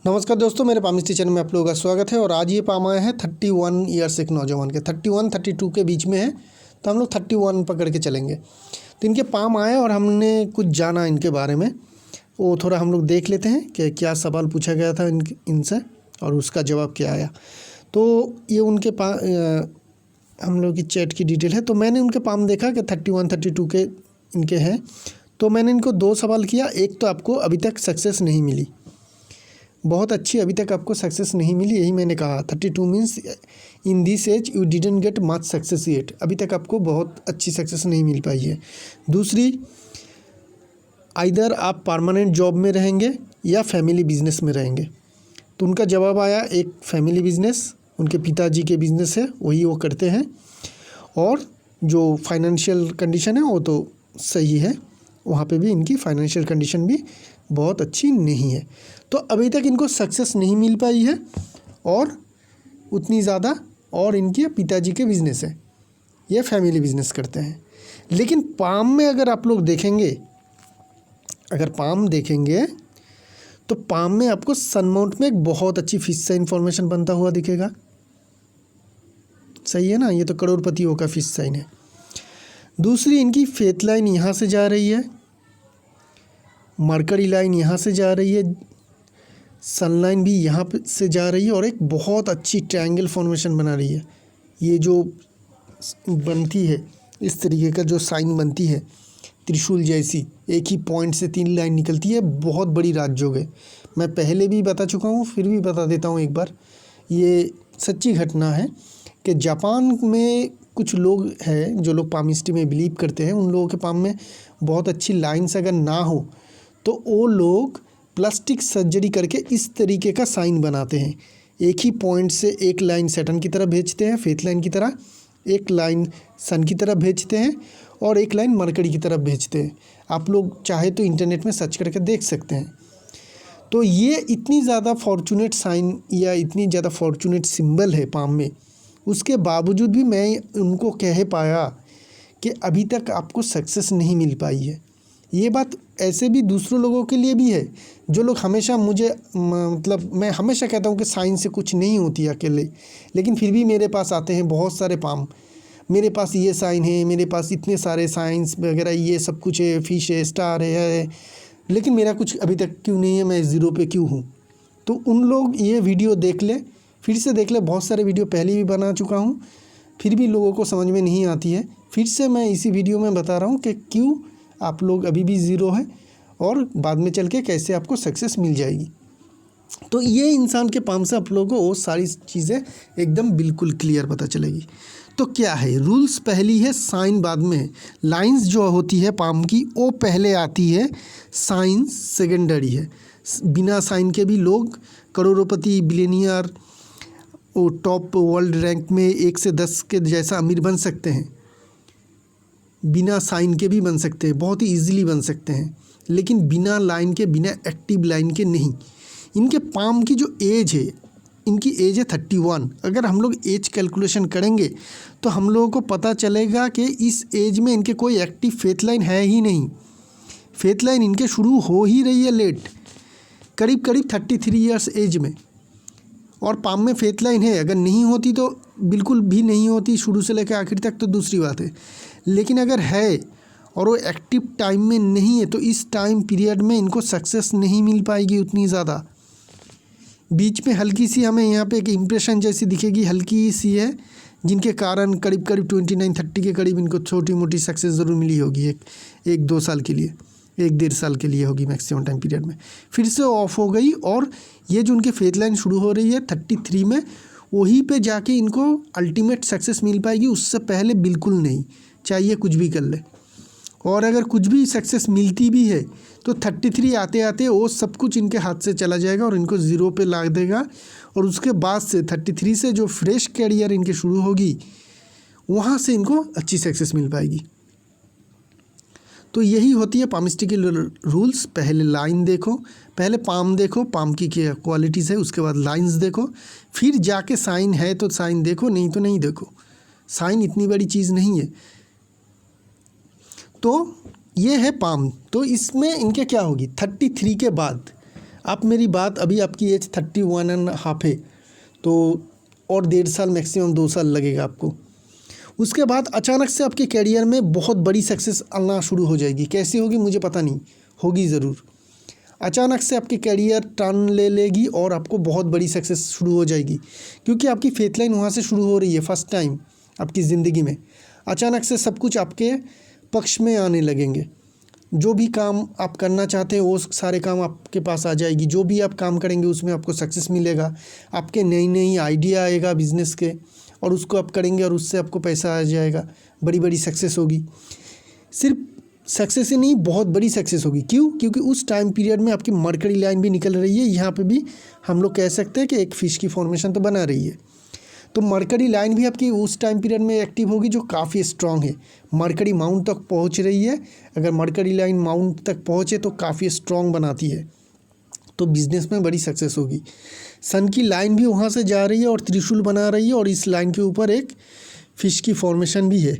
नमस्कार दोस्तों, मेरे पामिस्ट्री चैनल में आप लोगों का स्वागत है। और आज ये पाम आया है 31 ईयर्स एक नौजवान के, 31-32 के बीच में है, तो हम लोग 31 पकड़ के चलेंगे। तो इनके पाम आए और हमने कुछ जाना इनके बारे में, वो थोड़ा हम लोग देख लेते हैं कि क्या सवाल पूछा गया था इनसे और उसका जवाब क्या आया। तो ये उनके हम लोग की चैट की डिटेल है। तो मैंने उनके पाम देखा कि 31-32 के इनके हैं। तो मैंने इनको 2 सवाल किया। एक तो आपको अभी तक सक्सेस नहीं मिली, बहुत अच्छी अभी तक आपको सक्सेस नहीं मिली, यही मैंने कहा। 32 means in this age you didn't get much success yet, अभी तक आपको बहुत अच्छी सक्सेस नहीं मिल पाई है। दूसरी, आइदर आप परमानेंट जॉब में रहेंगे या फैमिली बिजनेस में रहेंगे। तो उनका जवाब आया एक फैमिली बिजनेस, उनके पिताजी के बिजनेस है, वही वो करते हैं। और जो फाइनेंशियल कंडीशन है वो तो सही है, वहाँ पे भी इनकी फाइनेंशियल कंडीशन भी बहुत अच्छी नहीं है। तो अभी तक इनको सक्सेस नहीं मिल पाई है और उतनी ज़्यादा, और इनके पिताजी के बिज़नेस है, ये फैमिली बिजनेस करते हैं। लेकिन पाम में अगर आप लोग देखेंगे, अगर पाम देखेंगे तो पाम में आपको सन माउंट में एक बहुत अच्छी फिश साइन फॉर्मेशन बनता हुआ दिखेगा। सही है ना, ये तो करोड़पतियों का फिश साइन है। दूसरी, इनकी फेथ लाइन यहाँ से जा रही है, मरकरी लाइन यहाँ से जा रही है, सन लाइन भी यहाँ से जा रही है और एक बहुत अच्छी ट्रायंगल फॉर्मेशन बना रही है। ये जो बनती है, इस तरीके का जो साइन बनती है त्रिशूल जैसी, एक ही पॉइंट से 3 लाइन निकलती है, बहुत बड़ी राजयोग है। मैं पहले भी बता चुका हूँ, फिर भी बता देता हूँ एक बार। ये सच्ची घटना है कि जापान में कुछ लोग हैं जो लोग पामिस्ट्री में बिलीव करते हैं, उन लोगों के पाम में बहुत अच्छी लाइन्स अगर ना हो तो वो लोग प्लास्टिक सर्जरी करके इस तरीके का साइन बनाते हैं। एक ही पॉइंट से एक लाइन सैटर्न की तरफ भेजते हैं, फेथ लाइन की तरह, एक लाइन सन की तरफ भेजते हैं और एक लाइन मरकरी की तरफ भेजते हैं। आप लोग चाहे तो इंटरनेट में सर्च करके देख सकते हैं। तो ये इतनी ज़्यादा फॉर्चुनेट साइन या इतनी ज़्यादा फॉर्चुनेट सिंबल है पाम में, उसके बावजूद भी मैं उनको कह पाया कि अभी तक आपको सक्सेस नहीं मिल पाई है। ये बात ऐसे भी दूसरों लोगों के लिए भी है, जो लोग हमेशा मुझे मतलब मैं हमेशा कहता हूँ कि साइंस से कुछ नहीं होती अकेले, लेकिन फिर भी मेरे पास आते हैं बहुत सारे पाम, मेरे पास ये साइन है, मेरे पास इतने सारे साइंस वगैरह ये सब कुछ है, फिश है, स्टार है, लेकिन मेरा कुछ अभी तक क्यों नहीं है, मैं ज़ीरो पे क्यों हूँ। तो उन लोग ये वीडियो देख ले, फिर से देख ले, बहुत सारे वीडियो पहले भी बना चुका हूँ, फिर भी लोगों को समझ में नहीं आती है। फिर से मैं इसी वीडियो में बता रहा हूँ कि क्यों आप लोग अभी भी ज़ीरो है और बाद में चल के कैसे आपको सक्सेस मिल जाएगी। तो ये इंसान के पाम से आप लोगों को वो सारी चीज़ें एकदम बिल्कुल क्लियर पता चलेगी। तो क्या है रूल्स, पहली है साइन बाद में है, लाइंस जो होती है पाम की वो पहले आती है, साइन सेकेंडरी है। बिना साइन के भी लोग करोड़पति, बिलियनियर, वो टॉप वर्ल्ड रैंक में 1 से 10 के जैसा अमीर बन सकते हैं, बिना साइन के भी बन सकते हैं, बहुत ही ईजिली बन सकते हैं, लेकिन बिना लाइन के, बिना एक्टिव लाइन के नहीं। इनके पाम की जो एज है, इनकी एज है 31। अगर हम लोग एज कैलकुलेशन करेंगे तो हम लोगों को पता चलेगा कि इस एज में इनके कोई एक्टिव फेथ लाइन है ही नहीं। फेथ लाइन इनके शुरू हो ही रही है लेट, करीब करीब 33 ईयर्स एज में। और पाम में फेथ लाइन है, अगर नहीं होती तो बिल्कुल भी नहीं होती, शुरू से लेकर आखिर तक तो दूसरी बात है। लेकिन अगर है और वो एक्टिव टाइम में नहीं है तो इस टाइम पीरियड में इनको सक्सेस नहीं मिल पाएगी उतनी ज़्यादा। बीच में हल्की सी हमें यहाँ पे एक इम्प्रेशन जैसी दिखेगी, हल्की सी है, जिनके कारण करीब करीब 29-30 के करीब इनको छोटी मोटी सक्सेस ज़रूर मिली होगी, एक 2 साल के लिए, 1-1.5 साल के लिए होगी मैक्सिमम टाइम पीरियड में, फिर से ऑफ हो गई। और ये जो उनके फेथ लाइन शुरू हो रही है 33 में, वहीं पे जाके इनको अल्टीमेट सक्सेस मिल पाएगी, उससे पहले बिल्कुल नहीं, चाहिए कुछ भी कर ले। और अगर कुछ भी सक्सेस मिलती भी है तो 33 आते आते वो सब कुछ इनके हाथ से चला जाएगा और इनको ज़ीरो पे ला देगा। और उसके बाद से 33 से जो फ्रेश कैरियर इनके शुरू होगी, वहाँ से इनको अच्छी सक्सेस मिल पाएगी। तो यही होती है पामिस्ट्री के रूल्स। पहले लाइन देखो, पहले पाम देखो, पाम की क्या क्वालिटीज़ है, उसके बाद लाइंस देखो, फिर जाके साइन है तो साइन देखो, नहीं तो नहीं देखो। साइन इतनी बड़ी चीज़ नहीं है। तो ये है पाम। तो इसमें इनके क्या होगी, 33 के बाद आप मेरी बात, अभी आपकी एज 31.5 है, तो और 1.5 साल मैक्सिमम 2 साल लगेगा आपको। उसके बाद अचानक से आपके करियर में बहुत बड़ी सक्सेस आना शुरू हो जाएगी। कैसी होगी मुझे पता नहीं, होगी ज़रूर। अचानक से आपकी करियर टर्न ले लेगी और आपको बहुत बड़ी सक्सेस शुरू हो जाएगी, क्योंकि आपकी फेथ लाइन वहाँ से शुरू हो रही है। फर्स्ट टाइम आपकी ज़िंदगी में अचानक से सब कुछ आपके पक्ष में आने लगेंगे। जो भी काम आप करना चाहते हैं वो सारे काम आपके पास आ जाएगी। जो भी आप काम करेंगे उसमें आपको सक्सेस मिलेगा। आपके नई नई आइडिया आएगा बिज़नेस के, और उसको आप करेंगे और उससे आपको पैसा आ जाएगा। बड़ी बड़ी सक्सेस होगी। सिर्फ सक्सेस ही नहीं, बहुत बड़ी सक्सेस होगी। क्यों? क्योंकि उस टाइम पीरियड में आपकी मरकरी लाइन भी निकल रही है। यहाँ पे भी हम लोग कह सकते हैं कि एक फ़िश की फॉर्मेशन तो बना रही है। तो मरकरी लाइन भी आपकी उस टाइम पीरियड में एक्टिव होगी, जो काफ़ी स्ट्रांग है। मरकरी माउंट तक पहुँच रही है। अगर मरकरी लाइन माउंट तक पहुँचे तो काफ़ी स्ट्रांग बनाती है, तो बिज़नेस में बड़ी सक्सेस होगी। सन की लाइन भी वहाँ से जा रही है और त्रिशूल बना रही है, और इस लाइन के ऊपर एक फ़िश की फॉर्मेशन भी है।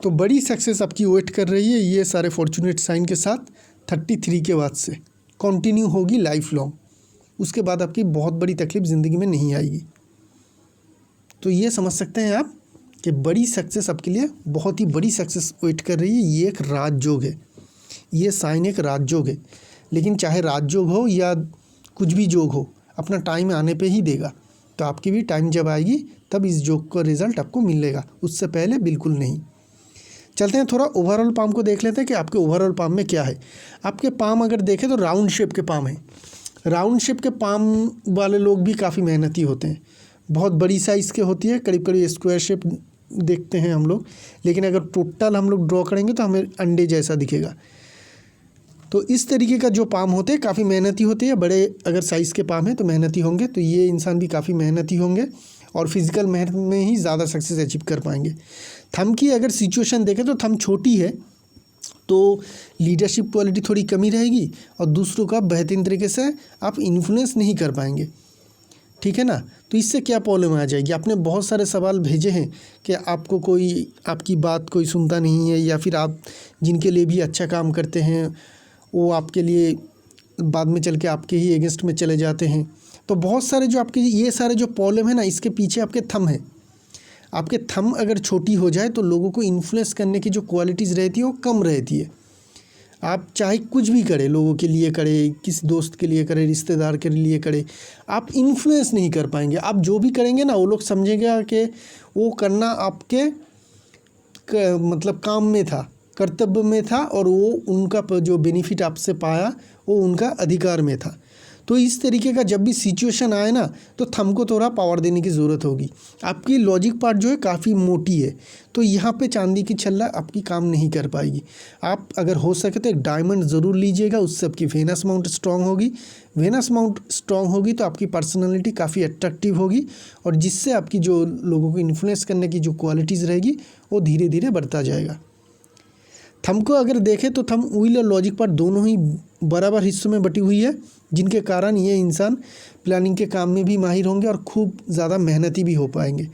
तो बड़ी सक्सेस आपकी वेट कर रही है। ये सारे फॉर्चुनेट साइन के साथ 33 के बाद से कंटिन्यू होगी लाइफ लॉन्ग। उसके बाद आपकी बहुत बड़ी तकलीफ ज़िंदगी में नहीं आएगी। तो ये समझ सकते हैं आप कि बड़ी सक्सेस आपके लिए, बहुत ही बड़ी सक्सेस वेट कर रही है। ये एक राजयोग है, ये साइन एक राजयोग है। लेकिन चाहे राजयोग हो या कुछ भी योग हो, अपना टाइम आने पे ही देगा। तो आपकी भी टाइम जब आएगी तब इस योग का रिज़ल्ट आपको मिलेगा, उससे पहले बिल्कुल नहीं। चलते हैं थोड़ा ओवरऑल पाम को देख लेते हैं कि आपके ओवरऑल पाम में क्या है। आपके पाम अगर देखें तो राउंड शेप के पाम हैं। राउंड शेप के पाम वाले लोग भी काफ़ी मेहनती होते हैं। बहुत बड़ी साइज़ के होती है, करीब करीब स्क्वायर शेप देखते हैं हम लोग, लेकिन अगर टोटल हम लोग ड्रॉ करेंगे तो हमें अंडे जैसा दिखेगा। तो इस तरीके का जो पाम होते हैं काफ़ी मेहनती होते हैं। बड़े अगर साइज़ के पाम हैं तो मेहनती होंगे, तो ये इंसान भी काफ़ी मेहनती होंगे और फिज़िकल मेहनत में ही ज़्यादा सक्सेस अचीव कर पाएंगे। थंब की अगर सिचुएशन देखें तो थंब छोटी है, तो लीडरशिप क्वालिटी थोड़ी कमी रहेगी और दूसरों का बेहतरीन तरीके से आप इन्फ्लुएंस नहीं कर पाएंगे। ठीक है ना? तो इससे क्या प्रॉब्लम आ जाएगी? आपने बहुत सारे सवाल भेजे हैं कि आपको कोई, आपकी बात कोई सुनता नहीं है, या फिर आप जिनके लिए भी अच्छा काम करते हैं वो आपके लिए बाद में चल के आपके ही अगेंस्ट में चले जाते हैं। तो बहुत सारे जो आपके ये सारे जो प्रॉब्लम है ना, इसके पीछे आपके थंब है। आपके थंब अगर छोटी हो जाए तो लोगों को इन्फ्लुएंस करने की जो क्वालिटीज़ रहती है वो कम रहती है। आप चाहे कुछ भी करें, लोगों के लिए करें, किसी दोस्त के लिए करें, रिश्तेदार के लिए करें, आप इन्फ्लुएंस नहीं कर पाएंगे। आप जो भी करेंगे ना, वो लोग समझेंगे कि वो करना आपके मतलब काम में था, कर्तव्य में था, और वो उनका जो बेनिफिट आपसे पाया वो उनका अधिकार में था। तो इस तरीके का जब भी सिचुएशन आए ना, तो थंब को थोड़ा पावर देने की ज़रूरत होगी। आपकी लॉजिक पार्ट जो है काफ़ी मोटी है, तो यहाँ पे चांदी की छल्ला आपकी काम नहीं कर पाएगी। आप अगर हो सके तो एक डायमंड ज़रूर लीजिएगा, उससे आपकी वेनस माउंट स्ट्रांग होगी। वेनस माउंट स्ट्रांग होगी तो आपकी पर्सनैलिटी काफ़ी अट्रैक्टिव होगी, और जिससे आपकी जो लोगों को इन्फ्लुएंस करने की जो क्वालिटीज़ रहेगी वो धीरे धीरे बढ़ता जाएगा। थंब को अगर देखें तो थंब व्हील और लॉजिक पार्ट दोनों ही बराबर हिस्सों में बटी हुई है, जिनके कारण ये इंसान प्लानिंग के काम में भी माहिर होंगे और खूब ज़्यादा मेहनती भी हो पाएंगे।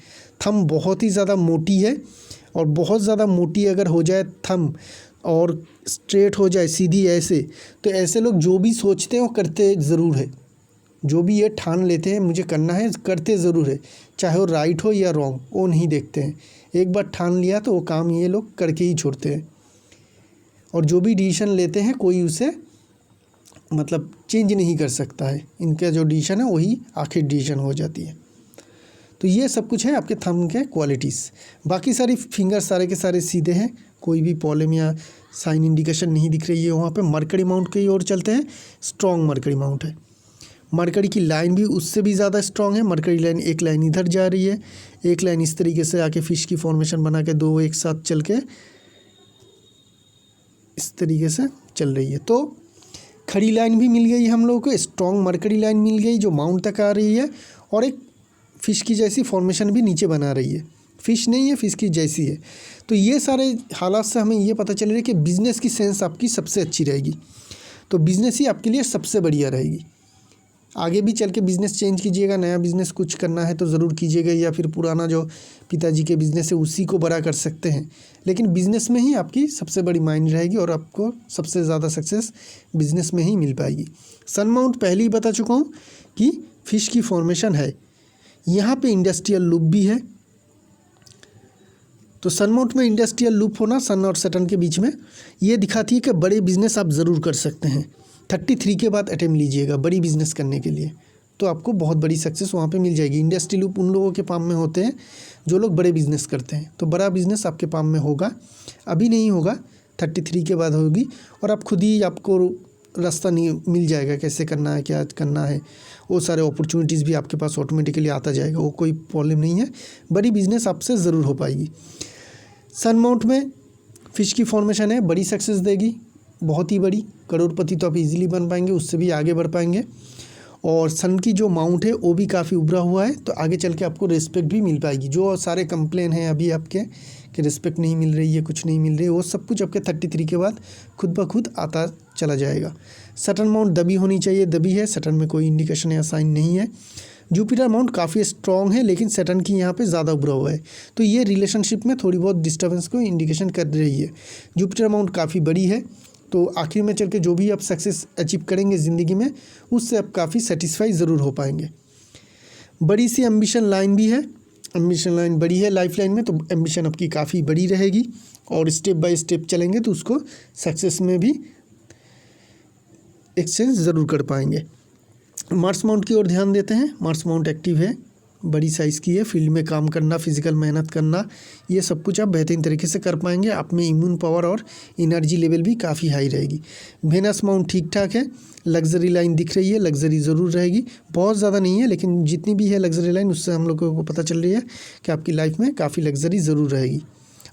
थंब बहुत ही ज़्यादा मोटी है, और बहुत ज़्यादा मोटी अगर हो जाए थंब और स्ट्रेट हो जाए सीधी ऐसे, तो ऐसे लोग जो भी सोचते हैं वो करते ज़रूर है। जो भी ये ठान लेते हैं मुझे करना है, करते ज़रूर है, चाहे वो राइट हो या रॉन्ग, वो नहीं देखते हैं। एक बार ठान लिया तो वो काम ये लोग करके ही छोड़ते हैं, और जो भी डिसीजन लेते हैं कोई उसे मतलब चेंज नहीं कर सकता है। इनका जो डिसीजन है वही आखिर डिसीजन हो जाती है। तो ये सब कुछ है आपके थंब के क्वालिटीज़। बाकी सारी फिंगर सारे के सारे सीधे हैं, कोई भी प्रॉब्लम या साइन इंडिकेशन नहीं दिख रही है वहाँ पे। मरकरी माउंट की ओर चलते हैं, स्ट्रॉन्ग मरकरी माउंट है। मरकरी की लाइन भी उससे भी ज़्यादा स्ट्रॉन्ग है। मरकरी लाइन, एक लाइन इधर जा रही है, एक लाइन इस तरीके से आके फिश की फॉर्मेशन बना के दो एक साथ चल के इस तरीके से चल रही है। तो खड़ी लाइन भी मिल गई हम लोगों को, स्ट्रॉन्ग मरकरी लाइन मिल गई जो माउंट तक आ रही है, और एक फ़िश की जैसी फॉर्मेशन भी नीचे बना रही है। फ़िश नहीं है, फ़िश की जैसी है। तो ये सारे हालात से हमें ये पता चल रहा है कि बिज़नेस की सेंस आपकी सबसे अच्छी रहेगी। तो बिज़नेस ही आपके लिए सबसे बढ़िया रहेगी। आगे भी चल के बिज़नेस चेंज कीजिएगा, नया बिज़नेस कुछ करना है तो ज़रूर कीजिएगा, या फिर पुराना जो पिताजी के बिज़नेस है उसी को बड़ा कर सकते हैं। लेकिन बिज़नेस में ही आपकी सबसे बड़ी माइंड रहेगी और आपको सबसे ज़्यादा सक्सेस बिज़नेस में ही मिल पाएगी। सन माउंट पहले ही बता चुका हूँ कि फिश की फॉर्मेशन है, यहाँ पे इंडस्ट्रियल लूप भी है। तो सन माउंट में इंडस्ट्रियल लूप होना सन और सैटर्न के बीच में ये दिखाती है कि बड़े बिज़नेस आप ज़रूर कर सकते हैं। 33 के बाद अटेम्प्ट लीजिएगा बड़ी बिज़नेस करने के लिए, तो आपको बहुत बड़ी सक्सेस वहाँ पे मिल जाएगी। इंडस्ट्री लूप उन लोगों के पाम में होते हैं जो लोग बड़े बिज़नेस करते हैं, तो बड़ा बिज़नेस आपके पाम में होगा, अभी नहीं होगा, 33 के बाद होगी। और आप खुद ही आपको रास्ता नहीं मिल जाएगा कैसे करना है, क्या करना है, वो सारे अपॉर्चुनिटीज़ भी आपके पास ऑटोमेटिकली आता जाएगा, वो कोई प्रॉब्लम नहीं है। बड़ी बिज़नेस आपसे ज़रूर हो पाएगी। सन माउंट में फ़िश की फॉर्मेशन है, बड़ी सक्सेस देगी, बहुत ही बड़ी, करोड़पति तो आप इजीली बन पाएंगे, उससे भी आगे बढ़ पाएंगे। और सन की जो माउंट है वो भी काफ़ी उभरा हुआ है, तो आगे चल के आपको रिस्पेक्ट भी मिल पाएगी। जो सारे कंप्लेन हैं अभी आपके कि रिस्पेक्ट नहीं मिल रही है, कुछ नहीं मिल रही है, वो सब कुछ आपके 33 के बाद खुद ब खुद आता चला जाएगा। सैटर्न माउंट दबी होनी चाहिए, दबी है, सैटर्न में कोई इंडिकेशन या साइन नहीं है। जुपिटर माउंट काफ़ी स्ट्रॉन्ग है, लेकिन सैटर्न की यहाँ पे ज़्यादा उभरा हुआ है, तो ये रिलेशनशिप में थोड़ी बहुत डिस्टर्बेंस को इंडिकेशन कर रही है। जुपिटर माउंट काफ़ी बड़ी है, तो आखिर में चल के जो भी आप सक्सेस अचीव करेंगे ज़िंदगी में, उससे आप काफ़ी सेटिस्फाई ज़रूर हो पाएंगे। बड़ी सी एम्बिशन लाइन भी है, एम्बिशन लाइन बड़ी है लाइफ लाइन में, तो एम्बिशन आपकी काफ़ी बड़ी रहेगी और स्टेप बाय स्टेप चलेंगे तो उसको सक्सेस में भी एक्सचेंज ज़रूर कर पाएंगे। मार्स माउंट की ओर ध्यान देते हैं। मार्स माउंट एक्टिव है, बड़ी साइज़ की है, फील्ड में काम करना, फिजिकल मेहनत करना, ये सब कुछ आप बेहतरीन तरीके से कर पाएंगे। आप में इम्यून पावर और एनर्जी लेवल भी काफ़ी हाई रहेगी। वेनस माउंट ठीक ठाक है, लग्जरी लाइन दिख रही है, लग्जरी ज़रूर रहेगी, बहुत ज़्यादा नहीं है, लेकिन जितनी भी है लग्जरी लाइन उससे हम लोगों को पता चल रही है कि आपकी लाइफ में काफ़ी लग्जरी ज़रूर रहेगी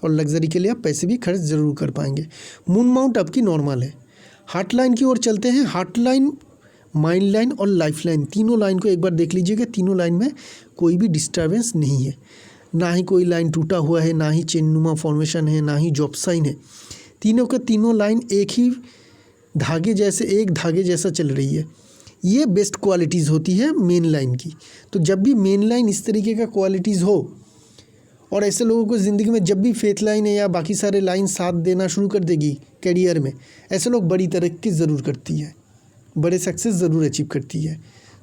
और लग्जरी के लिए आप पैसे भी खर्च ज़रूर कर पाएंगे। मून माउंट आपकी नॉर्मल है। हार्ट लाइन की ओर चलते हैं। हार्ट लाइन, माइंड लाइन और लाइफ लाइन, तीनों लाइन को एक बार देख लीजिएगा। तीनों लाइन में कोई भी डिस्टर्बेंस नहीं है, ना ही कोई लाइन टूटा हुआ है, ना ही चेननुमा फॉर्मेशन है, ना ही जॉब साइन है। तीनों के तीनों लाइन एक ही धागे जैसे, एक धागे जैसा चल रही है। ये बेस्ट क्वालिटीज़ होती है मेन लाइन की। तो जब भी मेन लाइन इस तरीके का क्वालिटीज़ हो, और ऐसे लोगों को ज़िंदगी में जब भी फेथ लाइन है या बाकी सारे लाइन साथ देना शुरू कर देगी करियर में, ऐसे लोग बड़ी तरक्की ज़रूर करती है, बड़े सक्सेस ज़रूर अचीव करती है।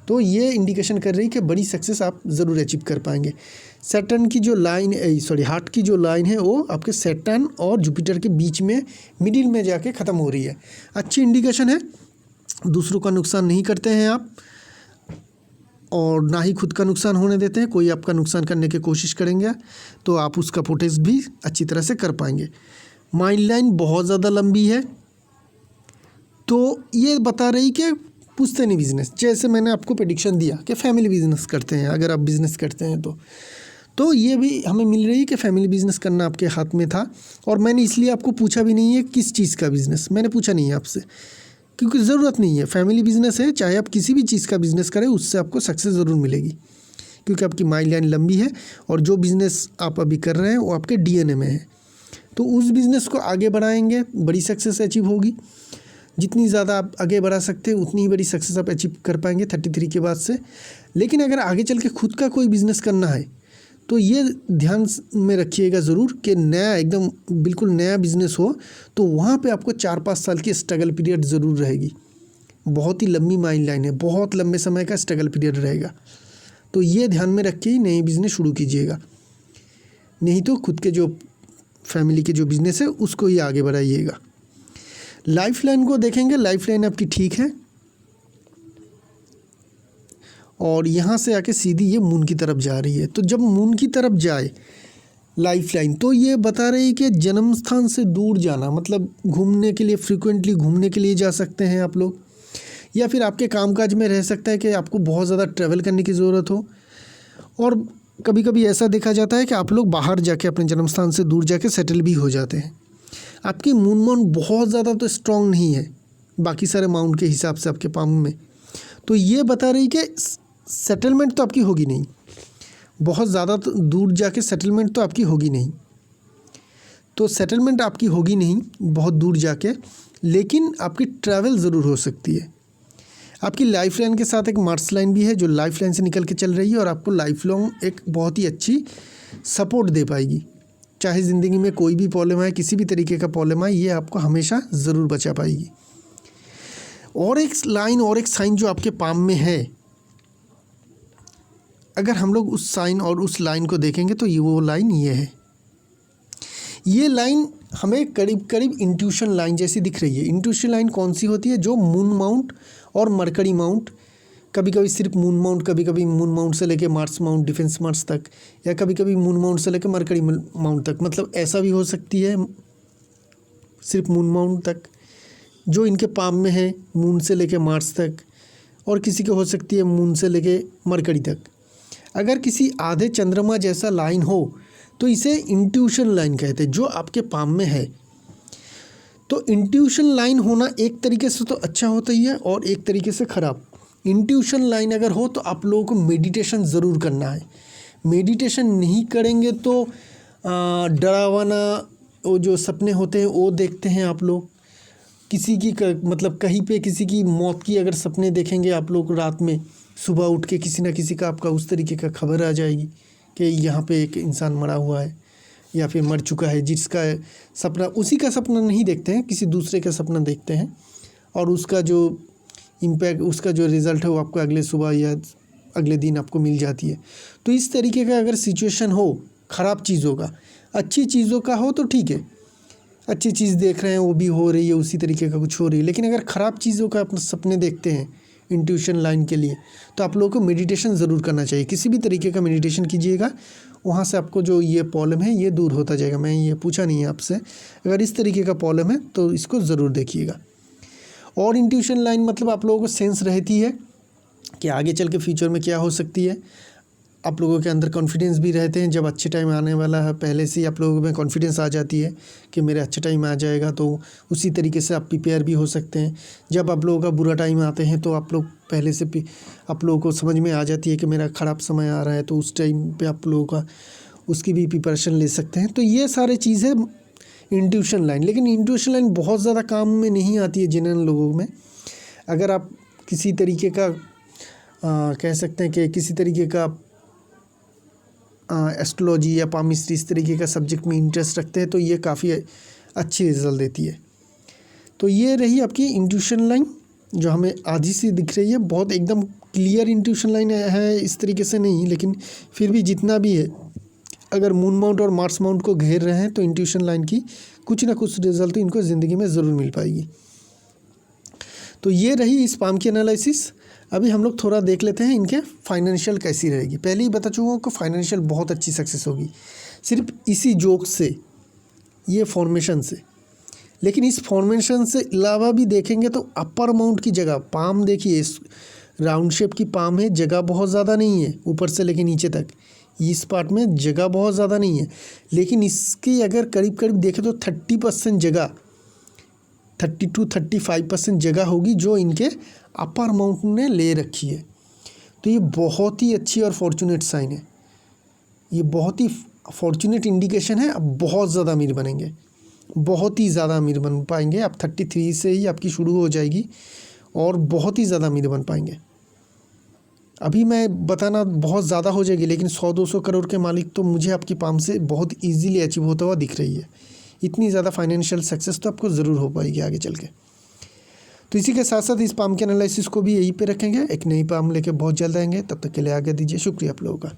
तो ये इंडिकेशन कर रही है कि बड़ी सक्सेस आप ज़रूर अचीव कर पाएंगे। सैटर्न की जो लाइन हार्ट की जो लाइन है वो आपके सैटर्न और जुपिटर के बीच में मिडिल में जाके ख़त्म हो रही है। अच्छी इंडिकेशन है, दूसरों का नुकसान नहीं करते हैं आप और ना ही खुद का नुकसान होने देते हैं। कोई आपका नुकसान करने की कोशिश करेंगे तो आप उसका प्रोटेस्ट भी अच्छी तरह से कर पाएंगे। माइंड लाइन बहुत ज़्यादा लंबी है, तो ये बता रही कि पुश्तैनी बिजनेस, जैसे मैंने आपको प्रेडिक्शन दिया कि फैमिली बिजनेस करते हैं, अगर आप बिज़नेस करते हैं तो ये भी हमें मिल रही है कि फैमिली बिजनेस करना आपके हाथ में था। और मैंने इसलिए आपको पूछा भी नहीं है किस चीज़ का बिज़नेस, मैंने पूछा नहीं है आपसे, क्योंकि ज़रूरत नहीं है। फैमिली बिजनेस है, चाहे आप किसी भी चीज़ का बिज़नेस करें उससे आपको सक्सेस ज़रूर मिलेगी, क्योंकि आपकी माइंड लाइन लंबी है और जो बिज़नेस आप अभी कर रहे हैं वो आपके डीएनए में है। तो उस बिज़नेस को आगे बढ़ाएंगे, बड़ी सक्सेस अचीव होगी। जितनी ज़्यादा आप आगे बढ़ा सकते हैं उतनी ही बड़ी सक्सेस आप अचीव कर पाएंगे 33 के बाद से। लेकिन अगर आगे चल के खुद का कोई बिज़नेस करना है तो ये ध्यान में रखिएगा ज़रूर कि नया, एकदम बिल्कुल नया बिज़नेस हो तो वहाँ पे आपको 4-5 साल की स्ट्रगल पीरियड ज़रूर रहेगी। बहुत ही लंबी माइंड लाइन है, बहुत लंबे समय का स्ट्रगल पीरियड रहेगा, तो ये ध्यान में रख के ही नई बिज़नेस शुरू कीजिएगा। नहीं तो खुद के जो फैमिली के जो बिज़नेस है उसको ही आगे बढ़ाइएगा। लाइफ लाइन को देखेंगे, लाइफ लाइन आपकी ठीक है और यहाँ से आके सीधी ये मून की तरफ जा रही है। तो जब मून की तरफ जाए लाइफ लाइन तो ये बता रही है कि जन्म स्थान से दूर जाना, मतलब घूमने के लिए, फ्रिक्वेंटली घूमने के लिए जा सकते हैं आप लोग, या फिर आपके कामकाज में रह सकता है कि आपको बहुत ज़्यादा ट्रैवल करने की ज़रूरत हो। और कभी कभी ऐसा देखा जाता है कि आप लोग बाहर जाके अपने जन्म स्थान से दूर जाके सेटल भी हो जाते हैं। आपकी मून माउंट बहुत ज़्यादा तो स्ट्रॉन्ग नहीं है बाकी सारे माउंट के हिसाब से आपके पाम में, तो ये बता रही कि सेटलमेंट तो आपकी होगी नहीं, बहुत ज़्यादा तो दूर जाके सेटलमेंट तो आपकी होगी नहीं। तो सेटलमेंट आपकी होगी नहीं बहुत दूर जाके, लेकिन आपकी ट्रैवल ज़रूर हो सकती है। आपकी लाइफ लाइन के साथ एक मार्स लाइन भी है जो लाइफ लाइन से निकल के चल रही है और आपको लाइफ लॉन्ग एक बहुत ही अच्छी सपोर्ट दे पाएगी। चाहे ज़िंदगी में कोई भी प्रॉब्लम आए, किसी भी तरीके का प्रॉब्लम आए, ये आपको हमेशा ज़रूर बचा पाएगी। और एक लाइन और एक साइन जो आपके पाम में है, अगर हम लोग उस साइन और उस लाइन को देखेंगे तो ये वो लाइन ये है। ये लाइन हमें करीब करीब इंट्यूशन लाइन जैसी दिख रही है। इंट्यूशन लाइन कौन सी होती है? जो मून माउंट और मरकरी माउंट, कभी कभी सिर्फ मून माउंट, कभी कभी मून माउंट से लेके मार्स माउंट, डिफेंस मार्स तक, या कभी कभी मून माउंट से लेके मरकरी माउंट तक, मतलब ऐसा भी हो सकती है सिर्फ मून माउंट तक, जो इनके पाम में है मून से लेके मार्स तक, और किसी की हो सकती है मून से लेके मरकरी तक। अगर किसी आधे चंद्रमा जैसा लाइन हो तो इसे इंट्यूशन लाइन कहते हैं, जो आपके पाम में है। तो इंट्यूशन लाइन होना एक तरीके से तो अच्छा होता ही है और एक तरीके से ख़राब। इंट्यूशन लाइन अगर हो तो आप लोगों को मेडिटेशन ज़रूर करना है। मेडिटेशन नहीं करेंगे तो डरावना वो जो सपने होते हैं वो देखते हैं आप लोग। किसी की मतलब कहीं पे किसी की मौत की अगर सपने देखेंगे आप लोग रात में, सुबह उठ के किसी ना किसी का आपका उस तरीके का खबर आ जाएगी कि यहाँ पे एक इंसान मरा हुआ है या फिर मर चुका है, जिसका सपना उसी का सपना नहीं देखते हैं, किसी दूसरे का सपना देखते हैं, और उसका जो इम्पैक्ट, उसका जो रिज़ल्ट है वो आपको अगले सुबह या अगले दिन आपको मिल जाती है। तो इस तरीके का अगर सिचुएशन हो, ख़राब चीज़ों का, अच्छी चीज़ों का हो तो ठीक है, अच्छी चीज़ देख रहे हैं वो भी हो रही है, उसी तरीके का कुछ हो रही है। लेकिन अगर ख़राब चीज़ों का अपने सपने देखते हैं इंट्यूशन लाइन के लिए, तो आप लोगों को मेडिटेशन ज़रूर करना चाहिए। किसी भी तरीके का मेडिटेशन कीजिएगा, वहाँ से आपको जो ये प्रॉब्लम है ये दूर होता जाएगा। मैं ये पूछा नहीं है आपसे, अगर इस तरीके का प्रॉब्लम है तो इसको ज़रूर देखिएगा। और इंट्यूशन लाइन मतलब आप लोगों को सेंस रहती है कि आगे चल के फ्यूचर में क्या हो सकती है। आप लोगों के अंदर कॉन्फिडेंस भी रहते हैं, जब अच्छे टाइम आने वाला है पहले से ही आप लोगों में कॉन्फिडेंस आ जाती है कि मेरे अच्छे टाइम आ जाएगा, तो उसी तरीके से आप प्रिपेयर भी हो सकते हैं। जब आप लोगों का बुरा टाइम आते हैं तो आप लोग पहले से आप लोगों को समझ में आ जाती है कि मेरा ख़राब समय आ रहा है, तो उस टाइम पे आप लोगों का उसकी भी प्रिपरेशन ले सकते हैं। तो ये सारे चीज़ें इंट्यूशन लाइन। लेकिन इंट्यूशन लाइन बहुत ज़्यादा काम में नहीं आती है जनरल लोगों में। अगर आप किसी तरीके का कह सकते हैं कि किसी तरीके का एस्ट्रोलॉजी या पामिस्ट्री इस तरीके का सब्जेक्ट में इंटरेस्ट रखते हैं तो ये काफ़ी अच्छी रिजल्ट देती है। तो ये रही आपकी इंट्यूशन लाइन जो हमें आधी सी दिख रही है। बहुत एकदम क्लियर इंट्यूशन लाइन है इस तरीके से नहीं, लेकिन फिर भी जितना भी है, अगर मून माउंट और मार्स माउंट को घेर रहे हैं तो इंट्यूशन लाइन की कुछ ना कुछ रिजल्ट तो इनको ज़िंदगी में ज़रूर मिल पाएगी। तो ये रही इस पाम की एनालिसिस। अभी हम लोग थोड़ा देख लेते हैं इनके फाइनेंशियल कैसी रहेगी। पहले ही बता चुका हूँ कि फाइनेंशियल बहुत अच्छी सक्सेस होगी सिर्फ इसी जोक से, ये फॉर्मेशन से। लेकिन इस फॉर्मेशन से अलावा भी देखेंगे तो अपर माउंट की जगह, पाम देखिए राउंड शेप की पाम है, जगह बहुत ज़्यादा नहीं है ऊपर से लेके नीचे तक, इस पार्ट में जगह बहुत ज़्यादा नहीं है। लेकिन इसकी अगर करीब करीब देखें तो 30% जगह, 30-35% जगह होगी जो इनके अपर माउंट ने ले रखी है। तो ये बहुत ही अच्छी और फॉर्चुनेट साइन है, ये बहुत ही फॉर्चुनेट इंडिकेशन है। अब बहुत ज़्यादा अमीर बनेंगे, बहुत ही ज़्यादा अमीर बन पाएंगे। अब 33 से ही आपकी शुरू हो जाएगी और बहुत ही ज़्यादा अमीर बन पाएंगे। अभी मैं बताना बहुत ज़्यादा हो जाएगी, लेकिन 100-200 करोड़ के मालिक तो मुझे आपकी पाम से बहुत ईजीली अचीव होता हुआ दिख रही है। इतनी ज़्यादा फाइनेंशियल सक्सेस तो आपको ज़रूर हो पाएगी आगे चल के। तो इसी के साथ साथ इस पाम के एनालिसिस को भी यहीं पे रखेंगे। एक नई पाम लेके बहुत जल्द आएंगे, तब तक के लिए आगे दीजिए। शुक्रिया आप लोगों का।